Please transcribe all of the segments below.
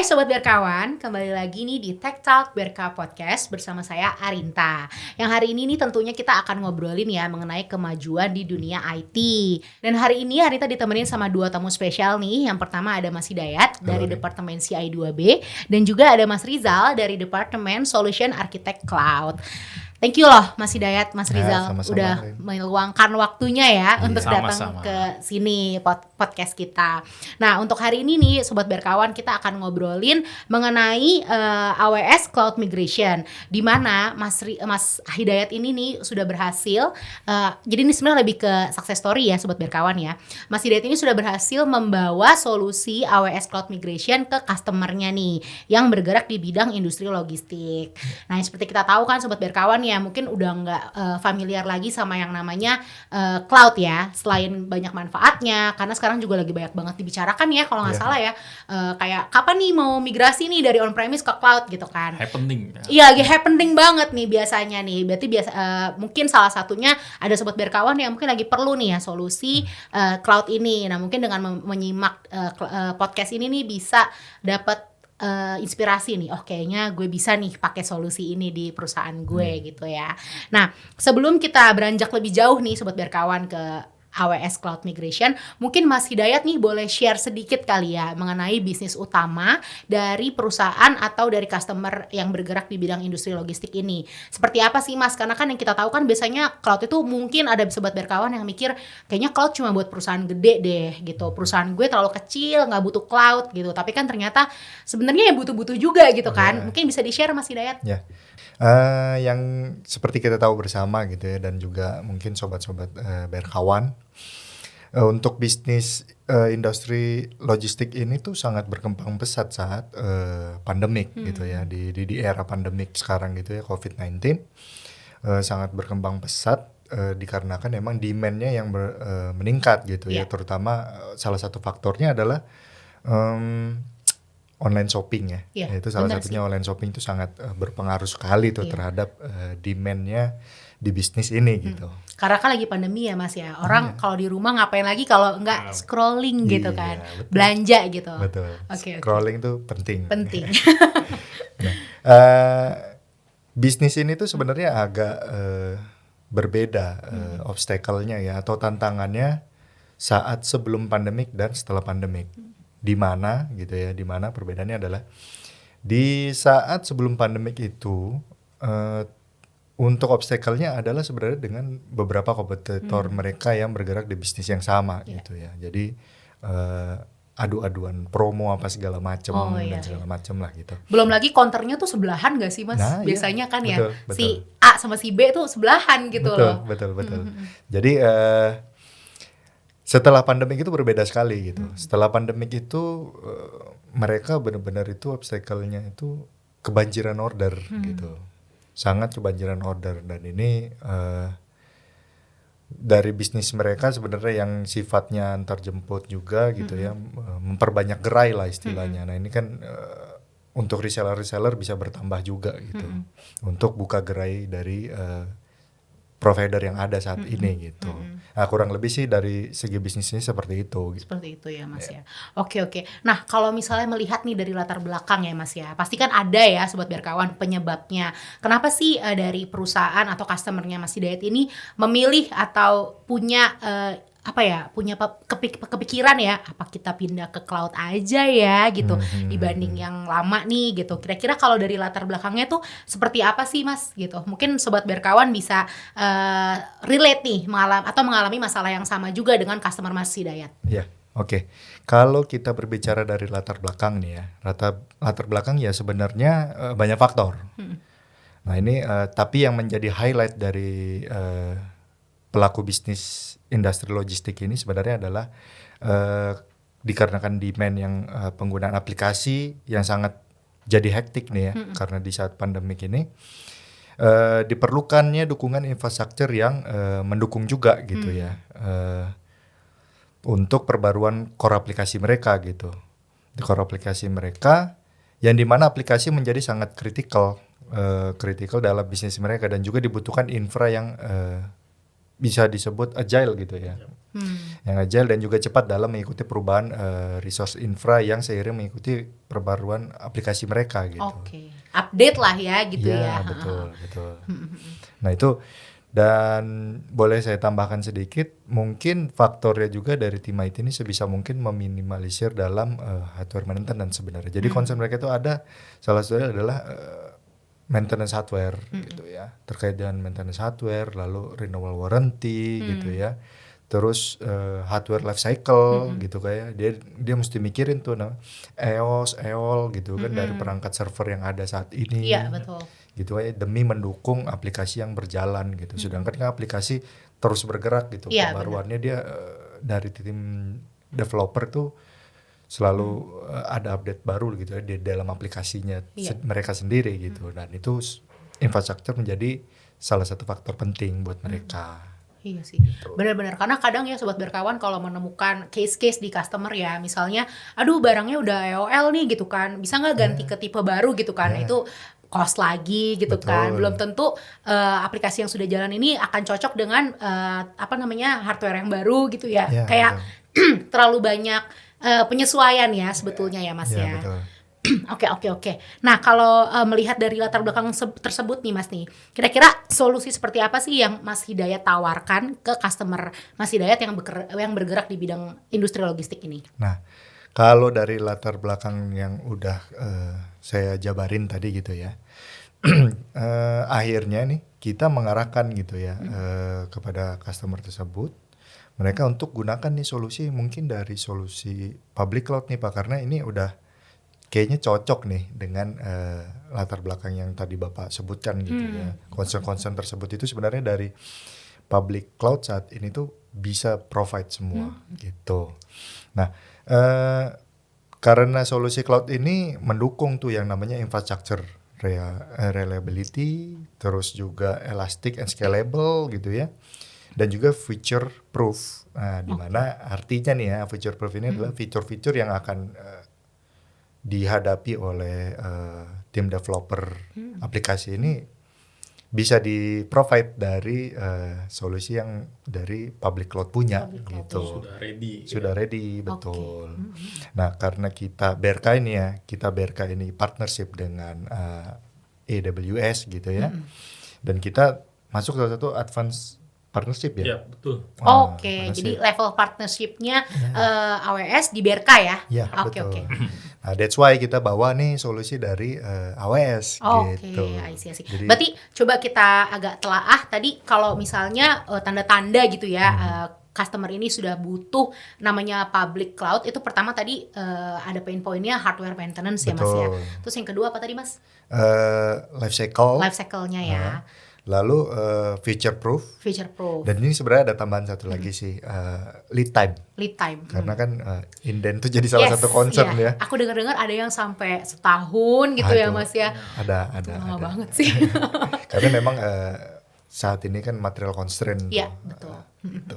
Hai Sobat Berkawan, kembali lagi nih di Tech Talk Berka Podcast bersama saya Arinta. Yang hari ini nih tentunya kita akan ngobrolin ya mengenai kemajuan di dunia IT. Dan hari ini Arinta ditemenin sama dua tamu spesial nih. Yang pertama ada Mas Hidayat dari Departemen CI2B dan juga ada Mas Rizal dari Departemen Solution Architect Cloud. Thank you loh Mas Hidayat, Mas Rizal sama-sama, udah meluangkan waktunya ya untuk datang sama-sama. ke sini podcast kita. Nah untuk hari ini nih Sobat Berkawan kita akan ngobrolin mengenai AWS Cloud Migration, di mana Mas Hidayat ini nih sudah berhasil. Jadi ini sebenarnya lebih ke success story ya Sobat Berkawan ya. Mas Hidayat ini sudah berhasil membawa solusi AWS Cloud Migration ke customernya nih yang bergerak di bidang industri logistik. Nah seperti kita tahu kan Sobat Berkawan ya, mungkin udah nggak familiar lagi sama yang namanya cloud ya, selain banyak manfaatnya karena sekarang juga lagi banyak banget dibicarakan ya kalau nggak salah ya, kayak kapan nih mau migrasi nih dari on premise ke cloud gitu kan. Happening. Iya, lagi happening banget nih biasanya nih. Berarti mungkin salah satunya ada Sobat Berkawan yang mungkin lagi perlu nih ya solusi cloud ini. Nah mungkin dengan menyimak podcast ini nih bisa dapat inspirasi nih, kayaknya gue bisa nih pakai solusi ini di perusahaan gue gitu ya. Nah sebelum kita beranjak lebih jauh nih Sobat Berkawan ke AWS Cloud Migration, mungkin Mas Hidayat nih boleh share sedikit kali ya mengenai bisnis utama dari perusahaan atau dari customer yang bergerak di bidang industri logistik ini. Seperti apa sih Mas? Karena kan yang kita tahu kan biasanya cloud itu mungkin ada Sobat Berkawan yang mikir kayaknya cloud cuma buat perusahaan gede deh gitu. Perusahaan gue terlalu kecil, nggak butuh cloud gitu. Tapi kan ternyata sebenarnya ya butuh-butuh juga gitu kan. Mungkin bisa di-share Mas Hidayat? Ya, yang seperti kita tahu bersama gitu ya, dan juga mungkin sobat-sobat Berkawan, untuk bisnis industri logistik ini tuh sangat berkembang pesat saat pandemik gitu ya, di era pandemik sekarang gitu ya, COVID-19 sangat berkembang pesat dikarenakan memang demand-nya yang meningkat gitu ya, terutama salah satu faktornya adalah online shopping ya, itu salah satunya sih. Online shopping itu sangat berpengaruh sekali tuh terhadap demand-nya di bisnis ini gitu. Karena kan lagi pandemi ya Mas ya, orang kalau di rumah ngapain lagi kalau nggak scrolling gitu kan, betul. Belanja gitu. Betul. Scrolling tuh penting. Nah, bisnis ini tuh sebenarnya agak berbeda obstacle-nya ya, atau tantangannya saat sebelum pandemik dan setelah pandemik. Di mana gitu ya, di mana perbedaannya adalah di saat sebelum pandemik itu untuk obstacle-nya adalah sebenarnya dengan beberapa kompetitor mereka yang bergerak di bisnis yang sama gitu ya. Jadi adu-aduan promo apa segala macam dan segala macam lah gitu. Belum lagi counternya tuh sebelahan gak sih Mas? Nah, biasanya kan betul, ya betul. Si A sama si B tuh sebelahan gitu loh. Betul. Jadi setelah pandemik itu berbeda sekali gitu. Setelah pandemik itu mereka benar-benar itu obstacle-nya itu kebanjiran order gitu. Sangat kebanjiran order, dan ini dari bisnis mereka sebenarnya yang sifatnya antar jemput juga gitu ya, memperbanyak gerai lah istilahnya. Nah ini kan untuk reseller bisa bertambah juga gitu, untuk buka gerai dari provider yang ada saat ini gitu. Nah, kurang lebih sih dari segi bisnisnya seperti itu. Seperti itu ya Mas ya. Oke. Nah kalau misalnya melihat nih dari latar belakang ya Mas ya, pasti kan ada ya Sobat Berkawan penyebabnya. Kenapa sih dari perusahaan atau customernya Mas Hidayat ini memilih atau punya punya kepikiran ya, apa kita pindah ke cloud aja ya gitu dibanding yang lama nih gitu. Kira-kira kalau dari latar belakangnya tuh seperti apa sih Mas gitu? Mungkin Sobat Berkawan bisa relate nih mengalami masalah yang sama juga dengan customer Mas Hidayat. Ya, oke. Kalau kita berbicara dari latar belakang nih ya, latar belakang ya sebenarnya banyak faktor. Nah ini tapi yang menjadi highlight dari pelaku bisnis industri logistik ini sebenarnya adalah dikarenakan demand yang penggunaan aplikasi yang sangat jadi hektik nih ya, karena di saat pandemik ini diperlukannya dukungan infrastruktur yang mendukung juga gitu ya, untuk perbaruan core aplikasi mereka gitu. Di core aplikasi mereka yang dimana aplikasi menjadi sangat kritikal dalam bisnis mereka, dan juga dibutuhkan infra yang bisa disebut agile gitu ya. Yang agile dan juga cepat dalam mengikuti perubahan resource infra yang seiring mengikuti perbaruan aplikasi mereka gitu. Oke. Update lah ya gitu Iya, ya. betul. Nah itu, dan boleh saya tambahkan sedikit, mungkin faktornya juga dari tim IT ini sebisa mungkin meminimalisir dalam hardware maintenance sebenarnya. Jadi concern mereka itu ada, salah satunya adalah maintenance hardware gitu ya, terkait dengan maintenance hardware, lalu renewal warranty gitu ya, terus hardware life cycle gitu kayak dia mesti mikirin tuh EOS, EOL gitu kan dari perangkat server yang ada saat ini. Iya, betul. Gitu ya, demi mendukung aplikasi yang berjalan gitu. Sedangkan kan aplikasi terus bergerak gitu. Iya, Pembaruannya dia dari tim developer tuh selalu ada update baru gitu ya di dalam aplikasinya mereka sendiri gitu. Dan itu infrastruktur menjadi salah satu faktor penting buat mereka. Iya sih, benar-benar, karena kadang ya sobat berkawan kalau menemukan case-case di customer ya, misalnya, aduh barangnya udah EOL nih gitu kan, bisa nggak ganti ke tipe baru gitu kan, itu cost lagi gitu kan, belum tentu aplikasi yang sudah jalan ini akan cocok dengan hardware yang baru gitu ya, kayak terlalu banyak penyesuaian ya sebetulnya ya Mas ya. Betul. Oke. Nah, kalau melihat dari latar belakang tersebut nih Mas nih, kira-kira solusi seperti apa sih yang Mas Hidayat tawarkan ke customer Mas Hidayat yang bergerak di bidang industri logistik ini? Nah, kalau dari latar belakang yang udah saya jabarin tadi gitu ya, akhirnya nih kita mengarahkan gitu ya kepada customer tersebut, mereka untuk gunakan nih solusi mungkin dari solusi public cloud nih Pak, karena ini udah kayaknya cocok nih dengan latar belakang yang tadi Bapak sebutkan gitu ya. Concern-concern tersebut itu sebenarnya dari public cloud saat ini tuh bisa provide semua gitu. Nah, karena solusi cloud ini mendukung tuh yang namanya infrastructure reliability, terus juga elastic and scalable gitu ya. Dan juga future proof. Nah, di mana artinya nih ya, future proof ini adalah fitur-fitur yang akan dihadapi oleh tim developer aplikasi ini bisa di-provide dari solusi yang dari public cloud punya gitu. Sudah ready, betul. Nah, karena kita BRK ini partnership dengan AWS gitu ya. Dan kita masuk salah satu advance partnership ya? Iya, betul. Oke, jadi level partnershipnya AWS di BRK ya? Iya, betul. Oke. Nah, that's why kita bawa nih solusi dari AWS gitu. Oke, I see. Jadi, berarti coba kita agak telaah tadi kalau misalnya tanda-tanda gitu ya, customer ini sudah butuh namanya public cloud, itu pertama tadi ada pain point-nya hardware maintenance ya Mas ya. Terus yang kedua apa tadi Mas? Life cycle-nya ya. Lalu feature proof. Dan ini sebenarnya ada tambahan satu lagi sih, lead time. Karena kan inden itu jadi salah satu concern ya. Aku dengar-dengar ada yang sampai setahun gitu ya Mas ya. Ada. Lama banget sih. Karena memang saat ini kan material constraint. Iya, betul. Gitu.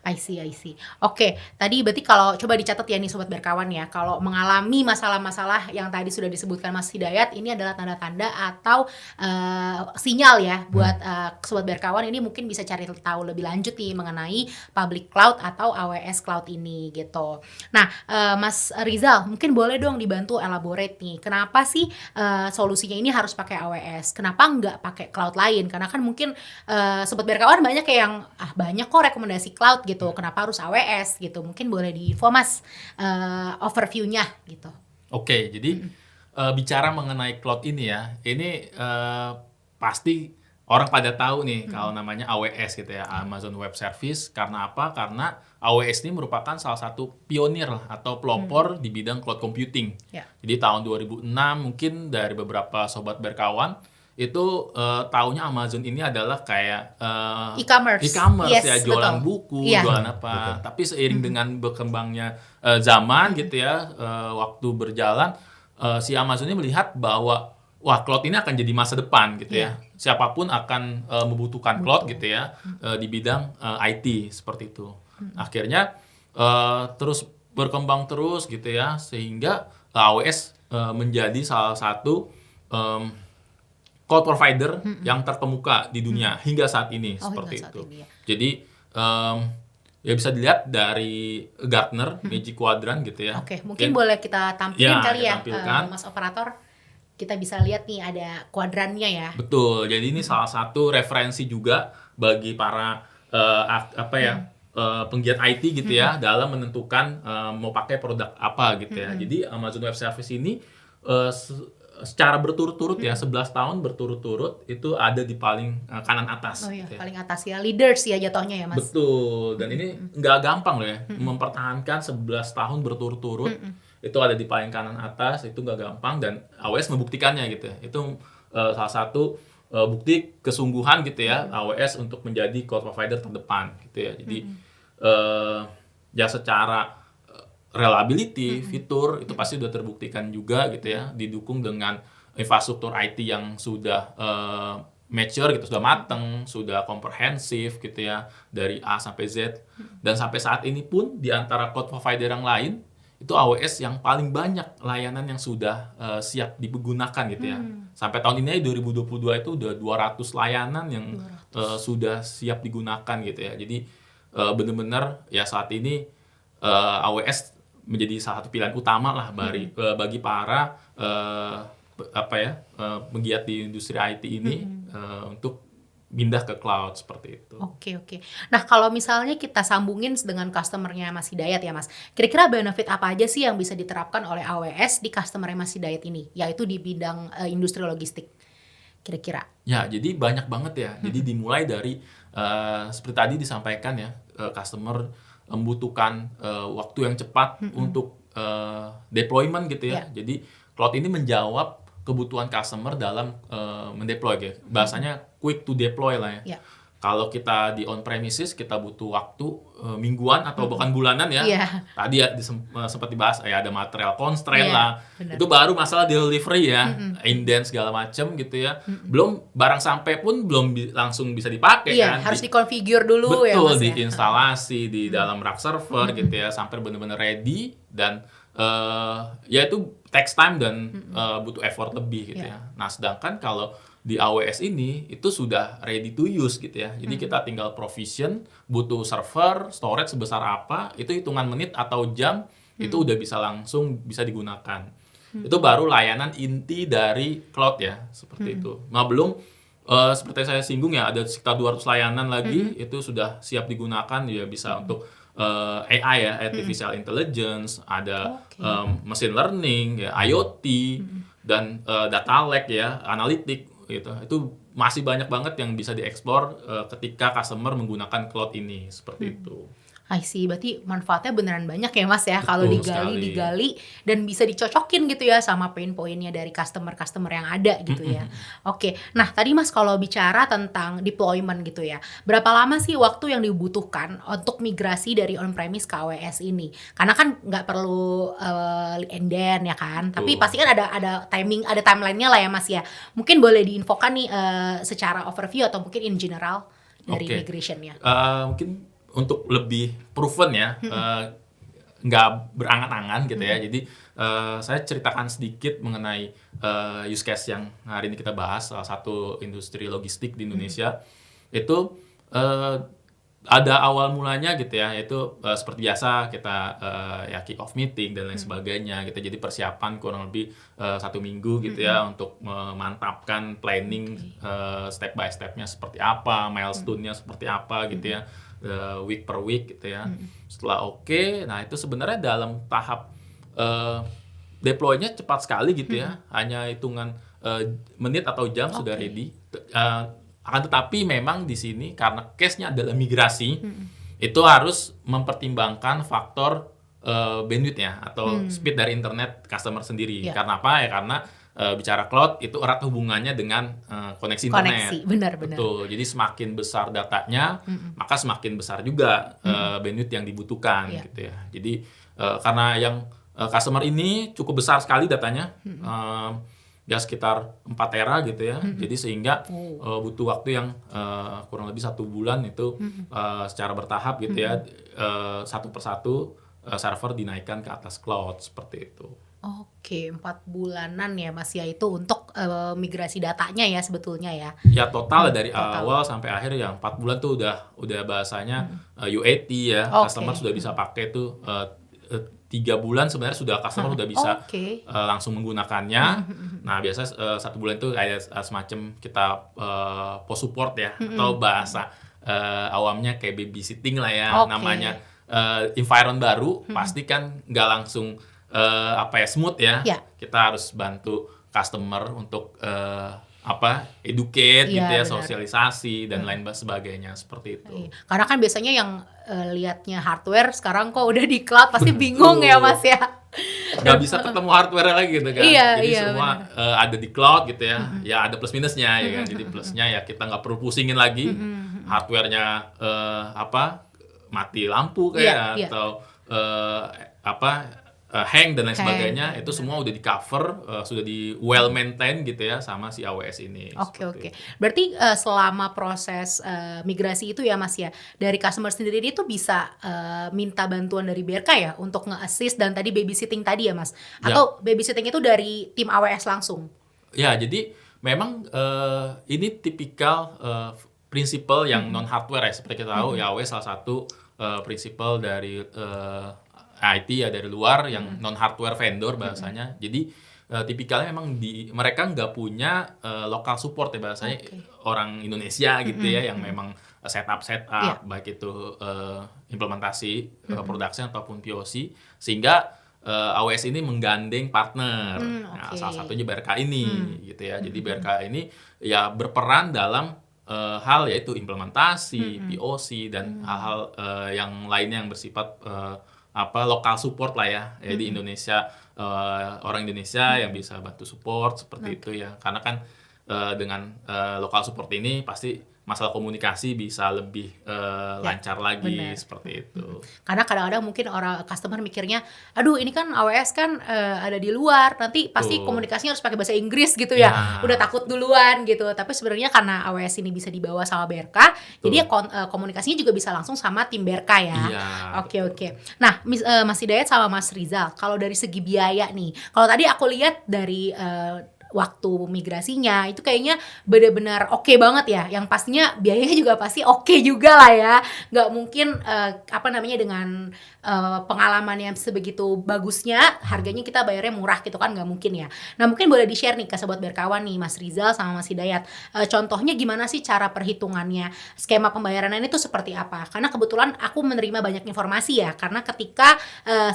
I see. Oke, tadi berarti kalau coba dicatat ya nih sobat berkawan ya, kalau mengalami masalah-masalah yang tadi sudah disebutkan Mas Hidayat, ini adalah tanda-tanda atau sinyal ya buat sobat berkawan ini mungkin bisa cari tahu lebih lanjut nih mengenai public cloud atau AWS cloud ini gitu. Nah, Mas Rizal mungkin boleh dong dibantu elaborate nih, kenapa sih solusinya ini harus pakai AWS? Kenapa nggak pakai cloud lain? Karena kan mungkin sobat berkawan banyak yang banyak kok rekomendasi cloud gitu, kenapa harus AWS gitu, mungkin boleh di-info Mas overview-nya gitu. Oke, jadi bicara mengenai cloud ini ya, ini pasti orang pada tahu nih kalau namanya AWS gitu ya, Amazon Web Service. Karena apa? Karena AWS ini merupakan salah satu pionir atau pelopor di bidang cloud computing. Jadi tahun 2006 mungkin dari beberapa sobat berkawan itu taunya Amazon ini adalah kayak e-commerce yes, ya, jualan buku, jualan apa. Tapi seiring dengan berkembangnya zaman gitu ya, waktu berjalan, si Amazon ini melihat bahwa wah, cloud ini akan jadi masa depan gitu ya. Siapapun akan membutuhkan cloud gitu ya di bidang IT seperti itu. Akhirnya terus berkembang terus gitu ya, sehingga AWS menjadi salah satu cloud provider yang terkemuka di dunia hingga saat ini seperti itu. Jadi ya bisa dilihat dari Gartner Magic Quadrant gitu ya. Oke, mungkin boleh kita tampilin kali ya, tampilkan. Mas Operator. Kita bisa lihat nih ada kuadrannya ya. Betul. Jadi ini salah satu referensi juga bagi para penggiat IT gitu ya dalam menentukan mau pakai produk apa gitu ya. Jadi Amazon Web Services ini secara berturut-turut ya 11 tahun berturut-turut itu ada di paling kanan atas. Oh iya, gitu ya. paling atas ya, leaders ya jatuhnya ya Mas. Betul. Dan ini nggak gampang loh ya mempertahankan 11 tahun berturut-turut itu ada di paling kanan atas, itu nggak gampang dan AWS membuktikannya gitu ya. Itu salah satu bukti kesungguhan gitu ya AWS untuk menjadi cloud provider terdepan gitu ya. Jadi ya secara reliability, fitur itu pasti sudah terbuktikan juga gitu ya, didukung dengan infrastruktur IT yang sudah mature gitu, sudah mateng, sudah komprehensif gitu ya, dari A sampai Z. Dan sampai saat ini pun di antara cloud provider yang lain itu AWS yang paling banyak layanan yang sudah siap digunakan gitu ya. Sampai tahun ini 2022 itu udah 200 layanan yang sudah siap digunakan gitu ya. Jadi benar-benar ya saat ini AWS menjadi salah satu pilihan utama lah bagi para penggiat di industri IT ini untuk pindah ke cloud seperti itu. Oke. Nah, kalau misalnya kita sambungin dengan customer-nya Mas Hidayat ya Mas, kira-kira benefit apa aja sih yang bisa diterapkan oleh AWS di customer-nya Mas Hidayat ini, yaitu di bidang industri logistik, kira-kira? Ya, jadi banyak banget ya. Jadi dimulai dari seperti tadi disampaikan ya, customer membutuhkan waktu yang cepat untuk deployment gitu ya. Jadi cloud ini menjawab kebutuhan customer dalam mendeploy ya. Bahasanya quick to deploy lah ya. Kalau kita di on premises kita butuh waktu mingguan atau bahkan bulanan ya. Tadi ya sempat dibahas ya ada material constraint lah. Bener. Itu baru masalah delivery ya, indent segala macam gitu ya. Belum barang sampai pun belum langsung bisa dipakai kan. Harus dikonfigure dulu ya Betul, Mas. diinstalasi di dalam rack server gitu ya sampai benar-benar ready dan ya itu takes time dan butuh effort lebih gitu ya. Nah, sedangkan kalau di AWS ini itu sudah ready to use gitu ya. Jadi kita tinggal provision, butuh server, storage sebesar apa, itu hitungan menit atau jam itu udah langsung bisa digunakan. Itu baru layanan inti dari cloud ya, seperti itu. Nah, belum seperti saya singgung ya, ada sekitar 200 layanan lagi itu sudah siap digunakan ya, bisa untuk AI ya, artificial intelligence, ada machine learning, ya, IoT dan data lake ya, analitik gitu. Itu masih banyak banget yang bisa dieksplor ketika customer menggunakan cloud ini seperti itu. I see, berarti manfaatnya beneran banyak ya Mas ya kalau digali dan bisa dicocokin gitu ya sama pain point-nya dari customer yang ada gitu ya. Oke, nah tadi Mas kalau bicara tentang deployment gitu ya, berapa lama sih waktu yang dibutuhkan untuk migrasi dari on-premise ke AWS ini? Karena kan nggak perlu and then ya kan, tapi pasti kan ada timing, ada timeline-nya lah ya Mas ya. Mungkin boleh diinfokan nih secara overview atau mungkin in general dari migration-nya. Mungkin untuk lebih proven ya, nggak berangan-angan gitu ya. Jadi saya ceritakan sedikit mengenai use case yang hari ini kita bahas, salah satu industri logistik di Indonesia. Itu ada awal mulanya gitu ya, itu seperti biasa kita ya kick off meeting dan lain sebagainya gitu. Jadi persiapan kurang lebih 1 minggu gitu ya untuk memantapkan planning step by stepnya seperti apa, milestone-nya seperti apa gitu ya. Week per week gitu ya. Setelah nah itu sebenarnya dalam tahap deploy-nya cepat sekali gitu ya. Hanya hitungan menit atau jam sudah ready. Akan tetapi memang di sini karena case-nya adalah migrasi, itu harus mempertimbangkan faktor bandwidth ya atau speed dari internet customer sendiri. Karena apa ya? Karena bicara cloud itu erat hubungannya dengan koneksi internet. Benar. Betul. Jadi semakin besar datanya, maka semakin besar juga bandwidth yang dibutuhkan gitu ya. Jadi karena yang customer ini cukup besar sekali datanya, ya sekitar 4 tera gitu ya. Jadi sehingga butuh waktu yang kurang lebih 1 bulan itu secara bertahap gitu ya, satu persatu server dinaikkan ke atas cloud seperti itu. Oke, 4 bulanan ya Mas ya itu untuk migrasi datanya ya sebetulnya ya. Ya total dari Total. awal sampai akhir ya 4 bulan tuh udah bahasanya UAT ya. Oke. Customer sudah bisa pakai tuh 3 bulan sebenarnya sudah customer udah bisa Oke. langsung menggunakannya. Nah biasa 1 bulan itu kayak semacam kita post support ya, atau bahasa awamnya kayak babysitting lah ya. Oke. Namanya environment baru pasti kan nggak langsung smooth ya. Ya. Kita harus bantu customer untuk educate Iya, gitu ya, benar. sosialisasi dan lain sebagainya seperti itu. Iya. Karena kan biasanya yang lihatnya hardware sekarang kok udah di cloud pasti bingung ya Mas ya. Nggak bisa ketemu hardware lagi gitu kan. Iya, Jadi iya, semua ada di cloud gitu ya. Ya ada plus minusnya ya kan. Jadi plusnya ya kita nggak perlu pusingin lagi hardwarenya mati lampu kayak Iya, iya. atau hang dan lain Hang, sebagainya. Itu semua udah di cover, sudah di well maintain gitu ya sama si AWS ini. Oke, Seperti oke. itu. Berarti selama proses migrasi itu ya Mas ya, dari customer sendiri itu bisa minta bantuan dari BRK ya untuk nge-assist dan tadi babysitting tadi ya Mas? Ya. Atau babysitting itu dari tim AWS langsung? Ya, jadi memang ini tipikal prinsipal yang non hardware ya, seperti kita tahu ya AWS salah satu prinsipal dari IT ya dari luar yang non hardware vendor bahasanya. Jadi tipikalnya memang mereka nggak punya local support ya bahasanya. Oke. Orang Indonesia gitu ya yang memang setup Iya. baik itu implementasi production ataupun POC, sehingga AWS ini menggandeng partner. Nah, Oke. salah satunya BRK ini gitu ya. Jadi BRK ini ya berperan dalam hal yaitu implementasi, POC dan hal-hal yang lainnya yang bersifat lokal support lah ya. Di Indonesia orang Indonesia yang bisa bantu support seperti itu ya. Karena kan dengan lokal support ini pasti masalah komunikasi bisa lebih lancar lagi benar. seperti itu. Karena kadang-kadang mungkin orang customer mikirnya, aduh ini kan AWS kan ada di luar, nanti pasti Tuh. komunikasinya harus pakai bahasa Inggris gitu ya, Ya. udah takut duluan gitu. Tapi sebenarnya karena AWS ini bisa dibawa sama BRK, jadi ya komunikasinya juga bisa langsung sama tim BRK ya. Iya, Oke, oke. Nah, Mas Hidayat sama Mas Rizal, kalau dari segi biaya nih, kalau tadi aku lihat dari waktu migrasinya itu kayaknya benar-benar oke banget ya, yang pastinya biayanya juga pasti oke juga lah ya, nggak mungkin dengan pengalaman yang sebegitu bagusnya harganya kita bayarnya murah gitu kan, nggak mungkin ya. Nah mungkin boleh di-share nih ke sobat berkawan nih Mas Rizal sama Mas Hidayat, contohnya gimana sih cara perhitungannya, skema pembayarannya itu seperti apa, karena kebetulan aku menerima banyak informasi ya, karena ketika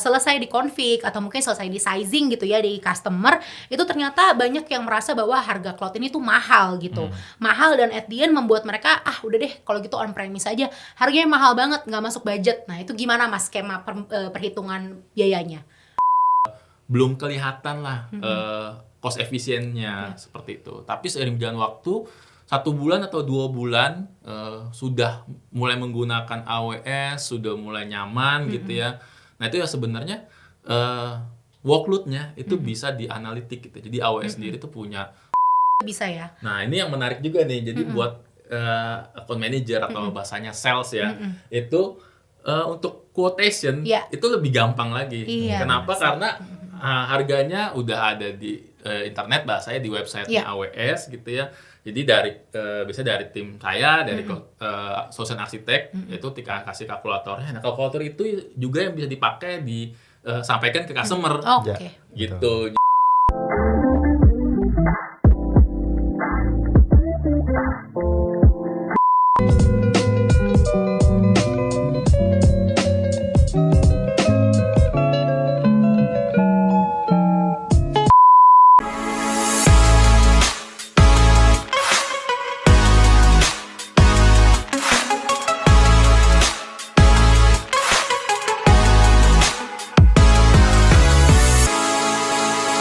selesai di config atau mungkin selesai di sizing gitu ya di customer, itu ternyata banyak yang merasa bahwa harga cloud ini tuh mahal gitu, mahal, dan at the end membuat mereka udah deh kalau gitu on premise aja, harganya mahal banget, nggak masuk budget. Nah itu gimana Mas skema perhitungan biayanya? Belum kelihatan lah cost efisiennya seperti itu. Tapi seiring berjalan waktu 1 bulan atau 2 bulan sudah mulai menggunakan AWS, sudah mulai nyaman gitu ya. Nah itu ya sebenarnya workload-nya itu bisa dianalitik gitu. Jadi AWS sendiri tuh punya. Bisa ya. Nah ini yang menarik juga nih. Jadi buat account manager atau bahasanya sales ya, itu untuk quotation itu lebih gampang lagi. Iya, Kenapa? Karena harganya udah ada di internet, bahasanya di websitenya AWS gitu ya. Jadi biasanya dari tim saya, dari solution architect, itu kasih kalkulatornya. Nah kalkulator itu juga yang bisa dipakai sampaikan ke customer. Oke. Gitu.